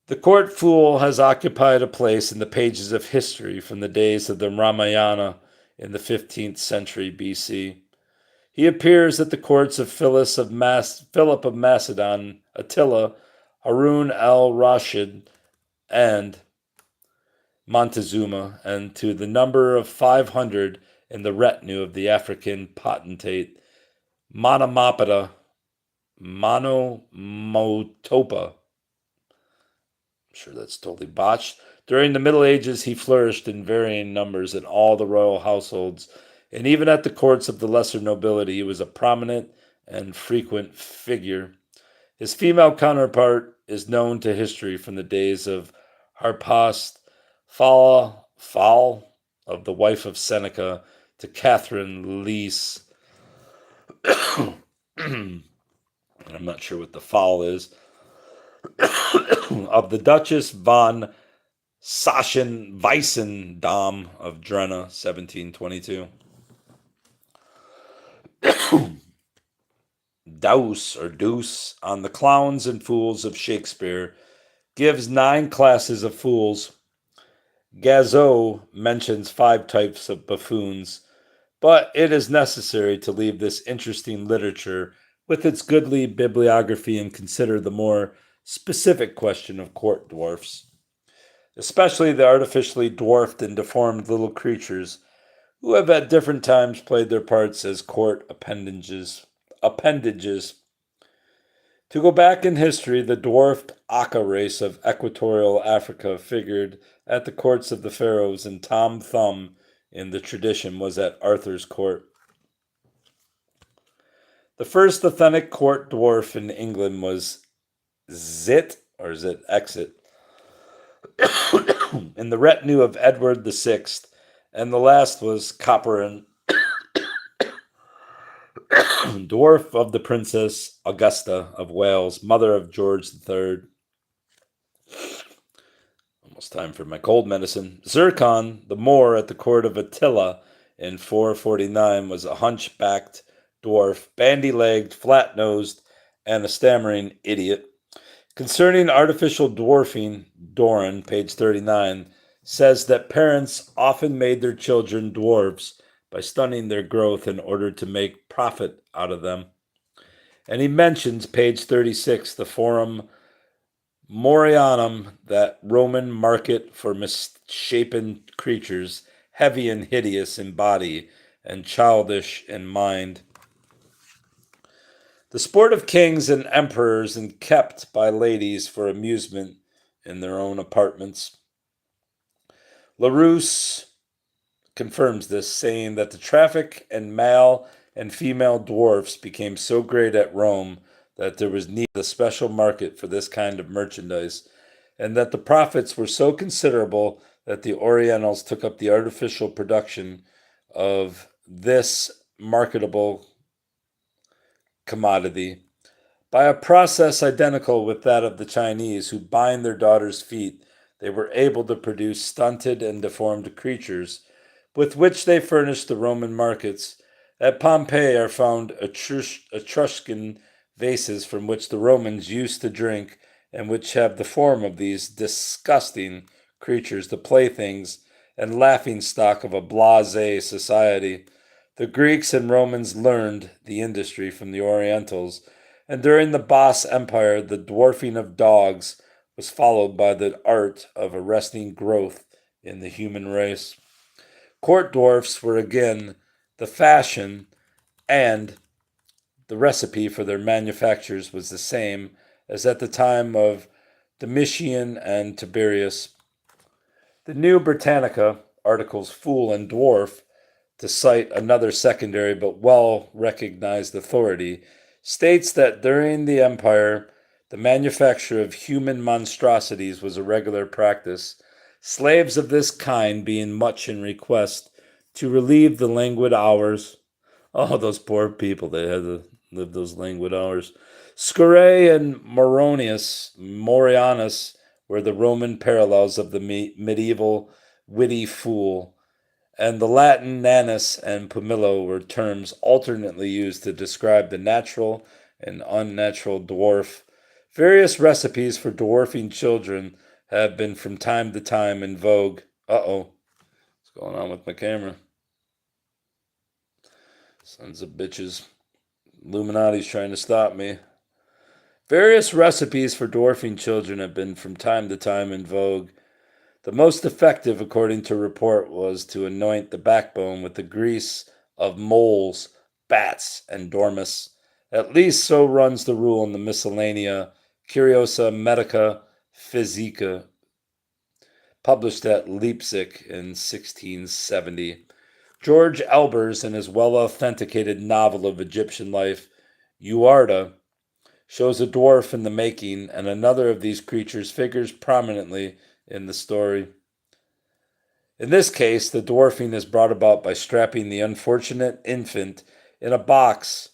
The court fool has occupied a place in the pages of history from the days of the Ramayana in the 15th century BC. He appears at the courts of Philip of Macedon, Attila, Harun al-Rashid, and Montezuma, and to the number of 500 in the retinue of the African potentate Monomotopa. Sure that's totally botched. During the Middle Ages, he flourished in varying numbers in all the royal households, and even at the courts of the lesser nobility, he was a prominent and frequent figure. His female counterpart is known to history from the days of Harpaste Fall of the wife of Seneca to Catherine Lees. I'm not sure what the foul is. Of the Duchess von Sachsen-Weissendam of Drena, 1722. Deuce on the clowns and fools of Shakespeare gives 9 classes of fools. Gazow mentions 5 types of buffoons, but it is necessary to leave this interesting literature with its goodly bibliography and consider the more specific question of court dwarfs, especially the artificially dwarfed and deformed little creatures who have at different times played their parts as court appendages. To go back in history, the dwarfed Aka race of equatorial Africa figured at the courts of the pharaohs, and Tom Thumb in the tradition was at Arthur's court. The first authentic court dwarf in England was Exit, in the retinue of Edward VI, and the last was Copperan, dwarf of the Princess Augusta of Wales, mother of George III. Almost time for my cold medicine. Zircon, the Moor at the court of Attila in 449, was a hunchbacked dwarf, bandy-legged, flat-nosed, and a stammering idiot. Concerning artificial dwarfing, Doran, page 39, says that parents often made their children dwarfs by stunning their growth in order to make profit out of them. And he mentions, page 36, the Forum Morianum, that Roman market for misshapen creatures, heavy and hideous in body and childish in mind. The sport of kings and emperors, and kept by ladies for amusement in their own apartments. Larousse confirms this, saying that the traffic in male and female dwarfs became so great at Rome that there was need of a special market for this kind of merchandise, and that the profits were so considerable that the Orientals took up the artificial production of this marketable commodity by a process identical with that of the Chinese, who bind their daughters' feet. They were able to produce stunted and deformed creatures with which they furnished the Roman markets. At Pompeii are found Etruscan vases from which the Romans used to drink, and which have the form of these disgusting creatures, the playthings and laughingstock of a blasé society. The Greeks and Romans learned the industry from the Orientals, and during the Bas Empire, the dwarfing of dogs was followed by the art of arresting growth in the human race. Court dwarfs were again the fashion, and the recipe for their manufactures was the same as at the time of Domitian and Tiberius. The New Britannica articles Fool and Dwarf, to cite another secondary but well recognized authority, states that during the empire, the manufacture of human monstrosities was a regular practice, slaves of this kind being much in request to relieve the languid hours. Oh, those poor people, they had to live those languid hours. Scurae and Morianus were the Roman parallels of the medieval witty fool, and the Latin nanus and pumillo were terms alternately used to describe the natural and unnatural dwarf. Various recipes for dwarfing children have been from time to time in vogue. Uh-oh, what's going on with my camera? Sons of bitches. Illuminati's trying to stop me. Various recipes for dwarfing children have been from time to time in vogue. The most effective, according to report, was to anoint the backbone with the grease of moles, bats, and dormice. At least so runs the rule in the Miscellanea Curiosa Medica Physica, published at Leipzig in 1670. George Albers, in his well-authenticated novel of Egyptian life, Uarda, shows a dwarf in the making, and another of these creatures figures prominently in the story. In this case, the dwarfing is brought about by strapping the unfortunate infant in a box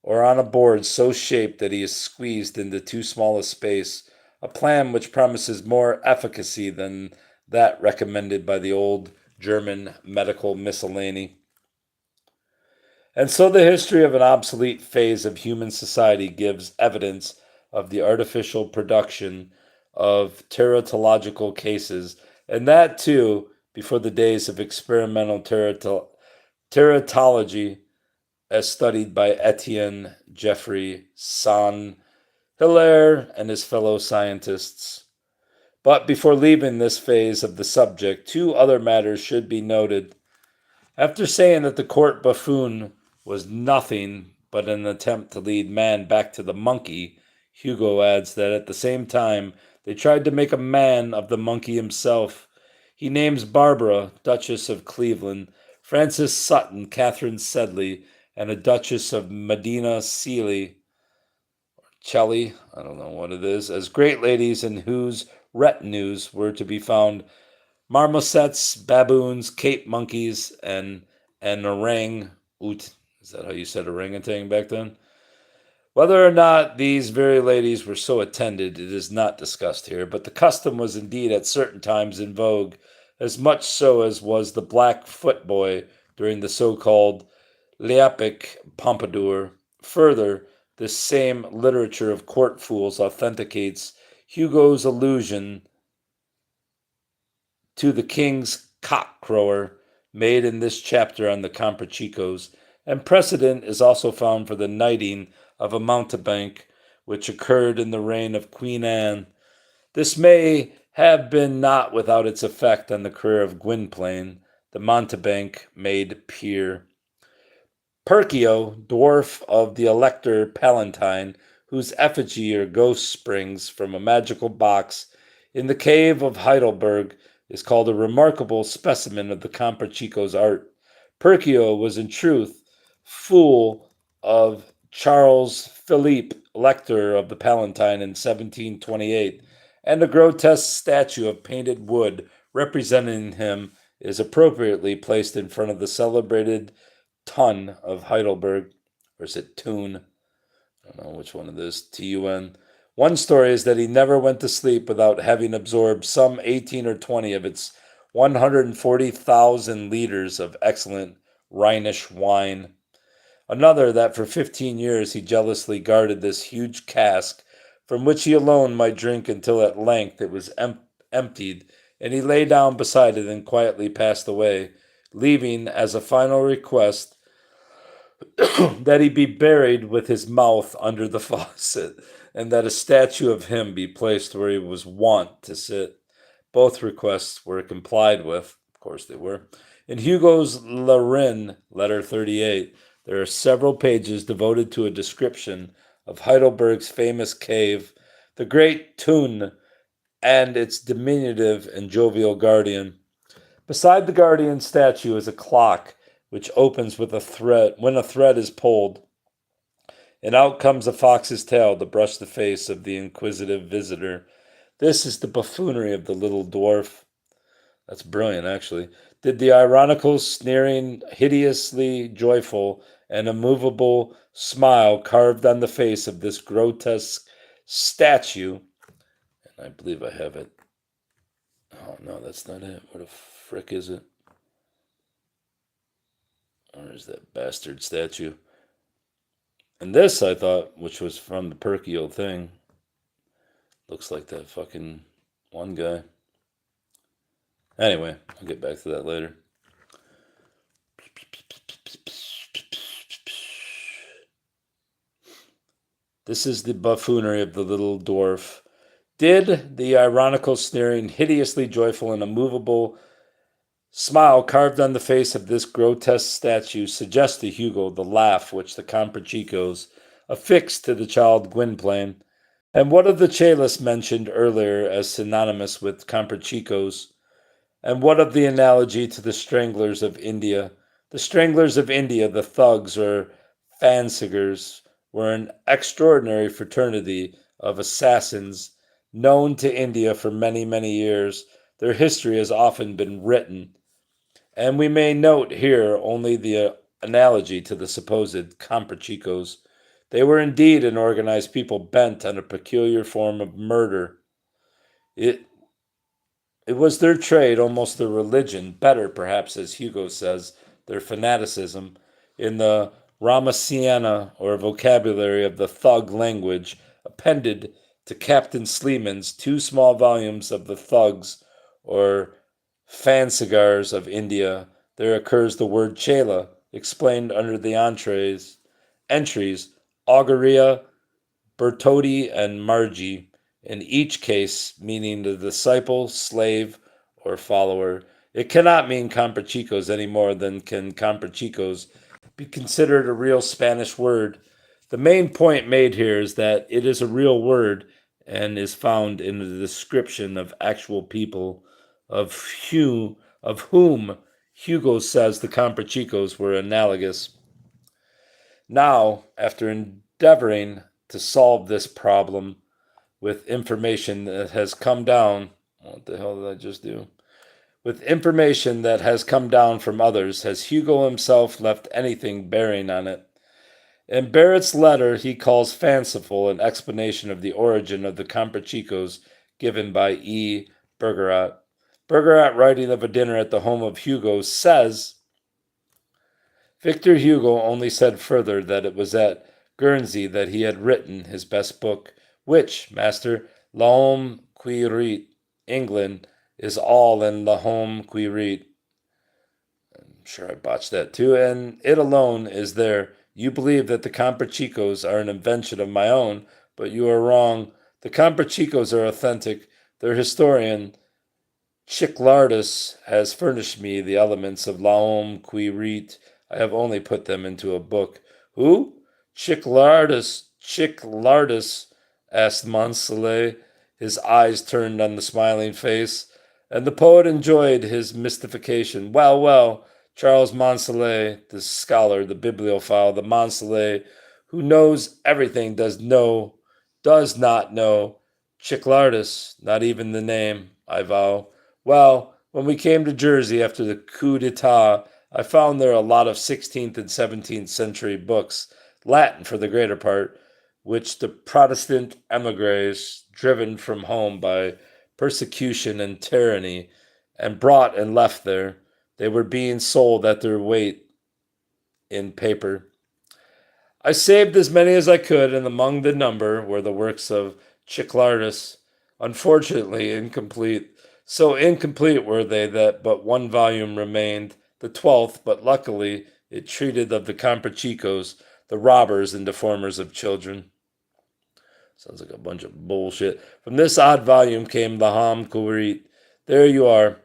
or on a board so shaped that he is squeezed into too small a space, a plan which promises more efficacy than that recommended by the old German medical miscellany. And so the history of an obsolete phase of human society gives evidence of the artificial production of teratological cases, and that too before the days of experimental teratology as studied by Etienne Geoffroy Saint-Hilaire and his fellow scientists. But before leaving this phase of the subject, two other matters should be noted. After saying that the court buffoon was nothing but an attempt to lead man back to the monkey, Hugo adds that at the same time they tried to make a man of the monkey himself. He names Barbara, Duchess of Cleveland, Frances Sutton, Catherine Sedley, and a Duchess of Medina Celi, I don't know what it is, as great ladies in whose retinues were to be found marmosets, baboons, cape monkeys, and an orang-ut. Is that how you said orangutan back then? Whether or not these very ladies were so attended, it is not discussed here, but the custom was indeed at certain times in vogue, as much so as was the black footboy during the so-called Leapic Pompadour. Further, this same literature of court fools authenticates Hugo's allusion to the king's cock-crower made in this chapter on the Comprachicos, and precedent is also found for the knighting of a mountebank, which occurred in the reign of Queen Anne. This may have been not without its effect on the career of Gwynplaine, the mountebank made peer. Perkeo, dwarf of the Elector Palatine, whose effigy or ghost springs from a magical box in the cave of Heidelberg, is called a remarkable specimen of the Comprachicos art. Perkeo was in truth fool of Charles Philippe, Elector of the Palatine in 1728, and a grotesque statue of painted wood representing him is appropriately placed in front of the celebrated Tun of Heidelberg, or is it Tun? I don't know which one it is, Tun. One story is that he never went to sleep without having absorbed some 18 or 20 of its 140,000 liters of excellent Rhenish wine. Another, that for 15 years he jealously guarded this huge cask, from which he alone might drink until at length it was emptied, and he lay down beside it and quietly passed away, leaving as a final request that he be buried with his mouth under the faucet, and that a statue of him be placed where he was wont to sit. Both requests were complied with, of course they were, In Hugo's Larin, letter 38, there are several pages devoted to a description of Heidelberg's famous cave, the Great Tun, and its diminutive and jovial guardian. Beside the guardian statue is a clock which opens with a thread when a thread is pulled, and out comes a fox's tail to brush the face of the inquisitive visitor. This is the buffoonery of the little dwarf. That's brilliant, actually. Did the ironical, sneering, hideously joyful, and immovable smile carved on the face of this grotesque statue, and I believe I have it. Oh, no, that's not it. What the frick is it? Or is that bastard statue? And this, I thought, which was from the Perkeo thing, looks like that fucking one guy. Anyway, I'll get back to that later. This is the buffoonery of the little dwarf. Did the ironical, sneering, hideously joyful, and immovable smile carved on the face of this grotesque statue suggest to Hugo the laugh which the Comprachicos affixed to the child Gwynplaine? And what of the chalice mentioned earlier as synonymous with Comprachicos? And what of the analogy to the stranglers of India? The stranglers of India, the thugs or fansigers, were an extraordinary fraternity of assassins known to India for many, many years. Their history has often been written, and we may note here only the analogy to the supposed Comprachicos. They were indeed an organized people bent on a peculiar form of murder. It was their trade, almost their religion, better perhaps, as Hugo says, their fanaticism, in the Ramasiana, or vocabulary of the thug language, appended to Captain Sleeman's 2 small volumes of the thugs, or fansigars of India, there occurs the word chela, explained under the entries Auguria, Bertodi, and Margi, in each case meaning the disciple, slave, or follower. It cannot mean Comprachicos any more than can Comprachicos be considered a real Spanish word. The main point made here is that it is a real word and is found in the description of actual people of whom Hugo says the Comprachicos were analogous. Now, after endeavoring to solve this problem with information that has come down, what the hell did I just do? With information that has come down from others, has Hugo himself left anything bearing on it? In Barrett's letter, he calls fanciful an explanation of the origin of the Comprachicos given by E. Bergerac. Bergerac, writing of a dinner at the home of Hugo, says, Victor Hugo only said further that it was at Guernsey that he had written his best book, which, master, L'Homme qui rit, England, is all in L'Homme qui rit. I'm sure I botched that too, and it alone is there. You believe that the Comprachicos are an invention of my own, but you are wrong. The Comprachicos are authentic. Their historian, Chiclardus, has furnished me the elements of L'Homme qui rit. I have only put them into a book. Who? Chiclardus, asked Monsallet, his eyes turned on the smiling face, and the poet enjoyed his mystification. Well, well, Charles Monsallet, the scholar, the bibliophile, the Monsallet, who knows everything, does not know Chiclardus, not even the name, I vow. Well, when we came to Jersey after the coup d'etat, I found there a lot of 16th and 17th century books, Latin for the greater part, which the Protestant emigres, driven from home by persecution and tyranny, and brought and left there, they were being sold at their weight in paper. I saved as many as I could, and among the number were the works of Chiclardus, unfortunately incomplete. So incomplete were they that but one volume remained, the 12th, but luckily it treated of the Comprachicos, the robbers and deformers of children. Sounds like a bunch of bullshit. From this odd volume came the Ham Kurit. There you are.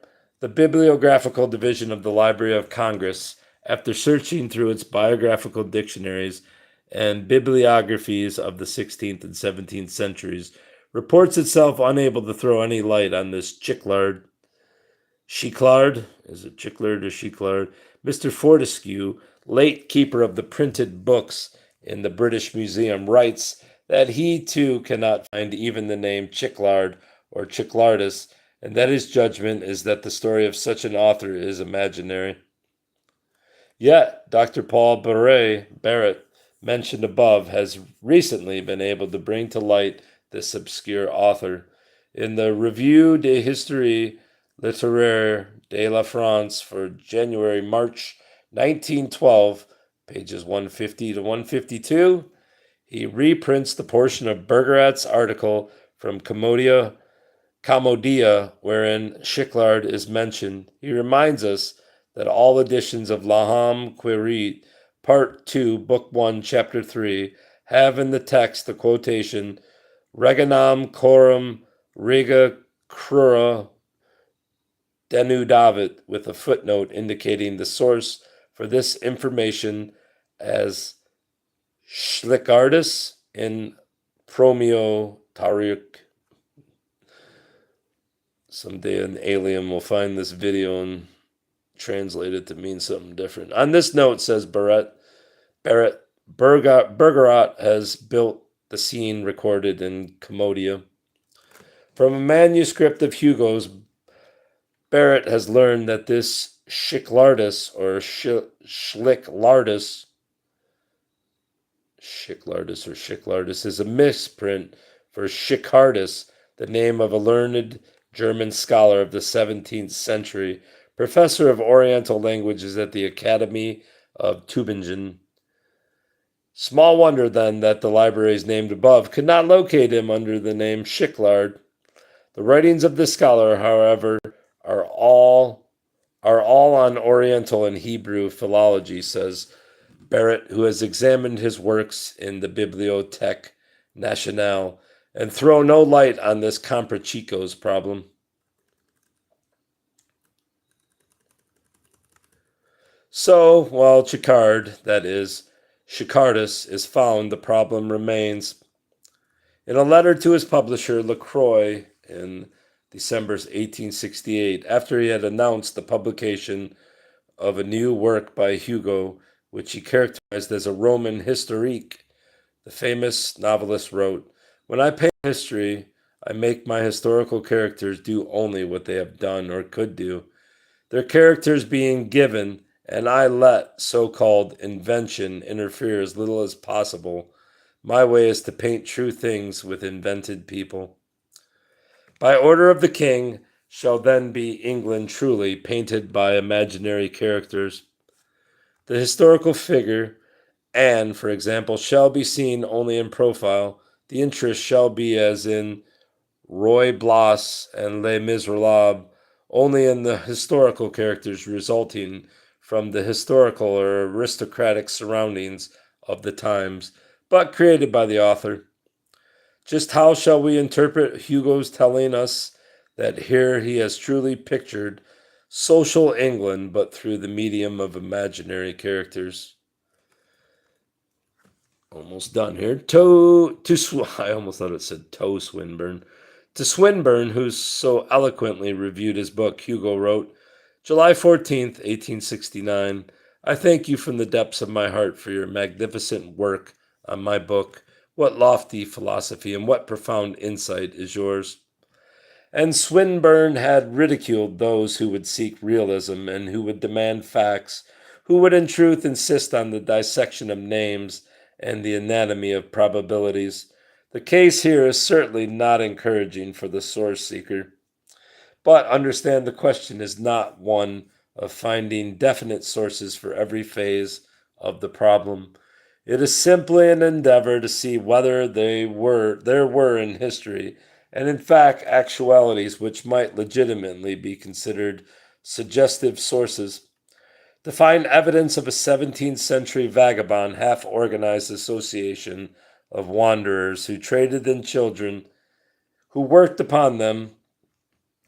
The Bibliographical Division of the Library of Congress, after searching through its biographical dictionaries and bibliographies of the 16th and 17th centuries, reports itself unable to throw any light on this Chiclard. Chiclard? Is it Chiclard or Chiclard? Mr. Fortescue, late keeper of the printed books in the British Museum, writes that he too cannot find even the name Chiclard or Chiclardus, and that his judgment is that the story of such an author is imaginary. Yet, Dr. Paul Barrett, mentioned above, has recently been able to bring to light this obscure author. In the Revue de Histoire Littéraire de la France for January-March 1912, pages 150 to 152, he reprints the portion of Bergerat's article from Commodia, wherein Chiclard is mentioned. He reminds us that all editions of L'Homme Querit, Part 2, Book 1, Chapter 3, have in the text the quotation, Reganam coram rega crura denudavit, with a footnote indicating the source for this information as Schlicardus in Promio Tariq. Someday an alien will find this video and translate it to mean something different. On this note, says Barrett, Bergerat has built the scene recorded in Commodia. From a manuscript of Hugo's, Barrett has learned that this Schiclardus or Schiclardus is a misprint for Schicardus, the name of a learned German scholar of the 17th century, professor of Oriental languages at the Academy of Tübingen. Small wonder, then, that the libraries named above could not locate him under the name Chiclard. The writings of this scholar, however, are all on Oriental and Hebrew philology, says Barrett, who has examined his works in the Bibliothèque Nationale and throw no light on this Comprachicos problem. So, while Chicard, that is, Chicardus, is found, the problem remains. In a letter to his publisher, Lacroix, in December 1868, after he had announced the publication of a new work by Hugo, which he characterized as a Roman historique, the famous novelist wrote, "When I paint history, I make my historical characters do only what they have done or could do, their characters being given, and I let so-called invention interfere as little as possible. My way is to paint true things with invented people. By order of the king shall then be England truly painted by imaginary characters. The historical figure, Anne, for example, shall be seen only in profile. The interest shall be as in Ruy Blas and Les Miserables, only in the historical characters resulting from the historical or aristocratic surroundings of the times, but created by the author. Just how shall we interpret Hugo's telling us that here he has truly pictured social England, but through the medium of imaginary characters?" Almost done here. I almost thought it said to Swinburne. To Swinburne, who so eloquently reviewed his book, Hugo wrote, July 14th, 1869, I thank you from the depths of my heart for your magnificent work on my book. What lofty philosophy and what profound insight is yours. And Swinburne had ridiculed those who would seek realism and who would demand facts, who would in truth insist on the dissection of names and the anatomy of probabilities. The case here is certainly not encouraging for the source seeker. But understand the question is not one of finding definite sources for every phase of the problem. It is simply an endeavor to see whether there were in history, and in fact actualities which might legitimately be considered suggestive sources. To find evidence of a 17th century vagabond half-organized association of wanderers who traded in children, who worked upon them,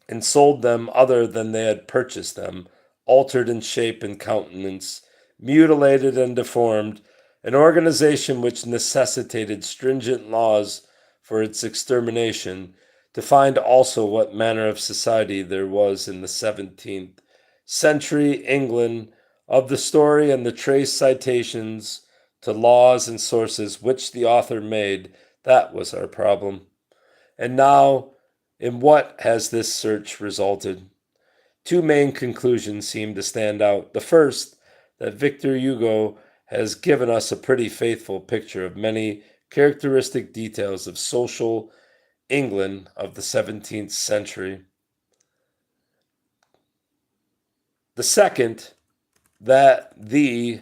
and sold them other than they had purchased them, altered in shape and countenance, mutilated and deformed, an organization which necessitated stringent laws for its extermination, to find also what manner of society there was in the 17th century England, of the story and the trace citations to laws and sources which the author made. That was our problem. And now, in what has this search resulted? Two main conclusions seem to stand out. The first, that Victor Hugo has given us a pretty faithful picture of many characteristic details of social England of the 17th century. The second, that the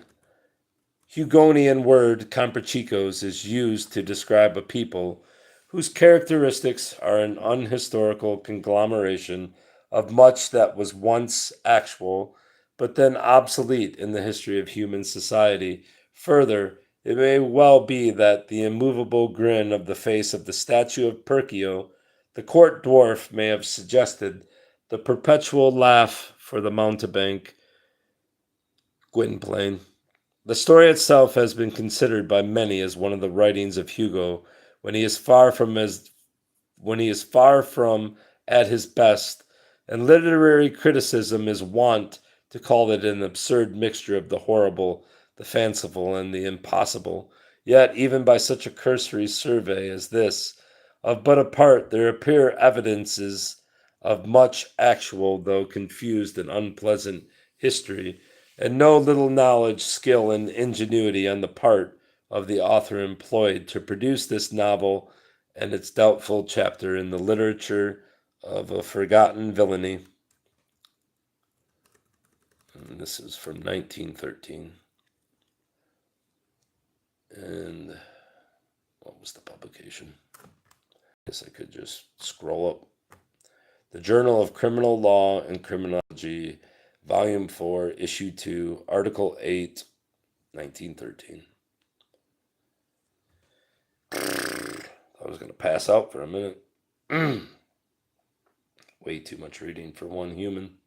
Hugonian word Comprachicos is used to describe a people whose characteristics are an unhistorical conglomeration of much that was once actual, but then obsolete in the history of human society. Further, it may well be that the immovable grin of the face of the statue of Perkeo, the court dwarf, may have suggested the perpetual laugh for the mountebank Gwynplaine. The story itself has been considered by many as one of the writings of Hugo when he is far from at his best, and literary criticism is wont to call it an absurd mixture of the horrible, the fanciful, and the impossible. Yet, even by such a cursory survey as this, of but a part, there appear evidences of much actual, though confused and unpleasant, history, and no little knowledge, skill, and ingenuity on the part of the author employed to produce this novel and its doubtful chapter in the literature of a forgotten villainy. And this is from 1913. And what was the publication? I guess I could just scroll up. The Journal of Criminal Law and Criminology, Volume 4, Issue 2, Article 8, 1913. I was going to pass out for a minute. Way too much reading for one human.